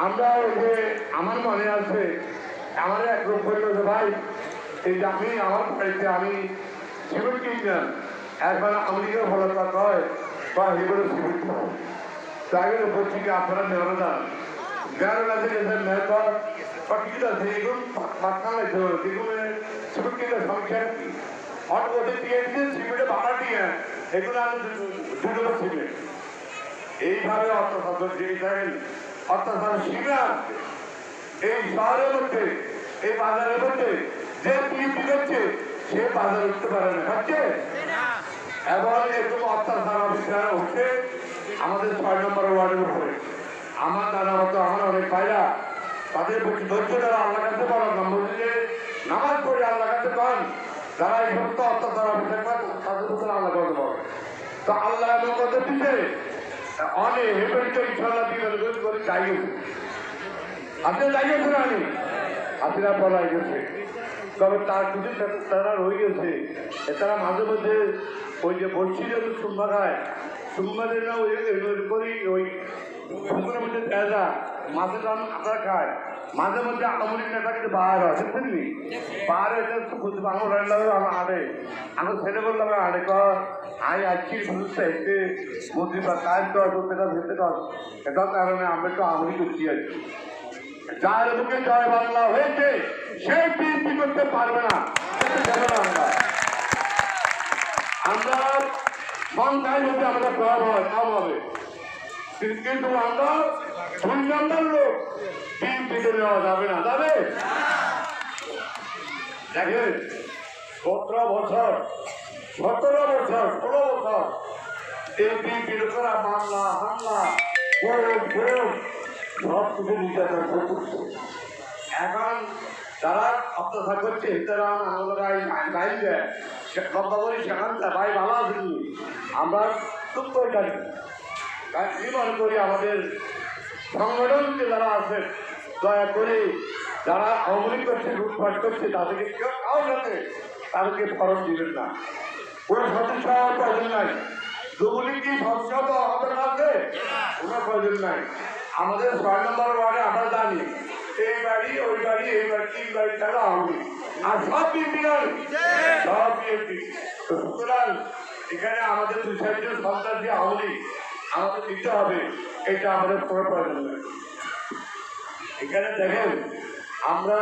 আমরা ওই যে আমার মনে আছে আমার এক গ্রুপ বলল যে ভাই এই যে আমি আমার বাড়িতে আমি সিভিল কিনলাম একবার আমেরিকা ভালো কথা হয় বা এগুলো সিভিল তাই বলছি কি আপনারা নেওয়া যান গ্যারো আছে গেছেন মেহতা বা কিছু আছে এগুলো মাথা লাগছে যেগুলো সিভিল কিনলে সংখ্যা কি অটো ওদের দিয়ে দিয়ে সিভিলে ভাড়া দিয়ে এগুলো আমি দুটো সিভিল এইভাবে অর্থশাস্ত্র দিয়ে থাকেন অর্থাৎ সীমা আছে এই শহরের মধ্যে এই বাজারের মধ্যে যে পিএপি করছে সে বাজার উঠতে পারে না হচ্ছে এবং এরকম অত্যাচার অফিসার হচ্ছে আমাদের 6 নম্বর ওয়ার্ডের উপরে আমার দাদা মতো আমার অনেক ভাইরা তাদের ধৈর্য দ্বারা আল্লাহ কাছে বলা মসজিদে নামাজ পড়ে আল্লাহ কাছে পান যারা এই সমস্ত অত্যাচার অফিসার পান তাদের উপরে আল্লাহ করতে পারে তো আল্লাহ এবং করতে দিচ্ছে অনেক হেপেরিকে ইনশাল্লাহ দিয়ে করে যাই গেছে আপনি যাই গেছে না আমি আপনারা বলাই গেছে তবে তার কিছু তারা রয়ে গেছে তারা মাঝে মধ্যে ওই যে বলছি যে সুম্মা খায় সুম্মাদের না ওই করি ওই পুকুরের মধ্যে তেজা মাছের দাম আপনারা খায় মাঝে মধ্যে আমলিক নেতা কিন্তু বার হয় বুঝলি বার হয়েছে বুঝতে আমার রান্না আমার আড়ে আমার ছেলে বললাম আড়ে কর আই আসছি বুঝতে এসে বুদ্ধি বা কাজ কর করতে কর ভেতে কর এটার কারণে আমরা একটু আমলি করছি আর কি যার মুখে জয় বাংলা হয়েছে সেই বিএনপি করতে পারবে না আমরা সংখ্যায় যদি আমাদের প্রভাব হয় কম হবে কিন্তু আমরা 2 নম্বর লোক বিএনপিতে নেওয়া যাবে না যাবে দেখেন 17 বছর 16 বছর এই বিএনপির করা মামলা হামলা সব কিছু নির্যাতন করছে এখন যারা অত্যাচার করছে তারা গাইল দেয় লম্বা করি সেখানটা ভাই ভালো আছেন আমরা খুব করে জানি কি মনে করি আমাদের সংগঠনকে যারা আছে দয়া করে যারা আওয়ামী করছে লুটপাট করছে তাদেরকে কেউ কাউ সাথে তাদেরকে ফরম দিবেন না কোনো সদস্য হওয়ার প্রয়োজন নাই যেগুলি কি সদস্য আমাদের আছে ওনার প্রয়োজন নাই আমাদের 6 নম্বর ওয়ার্ডে আমরা জানি এই বাড়ি ওই বাড়ি এই বাড়ি 3 বাড়ি ছাড়া আওয়ামী আর সব বিএনপি সব বিএনপি সুতরাং এখানে আমাদের 2-4 জন সন্তান দিয়ে আওয়ামী আমাদের দিতে হবে এটা আমাদের কোনো প্রয়োজন নেই এখানে দেখেন আমরা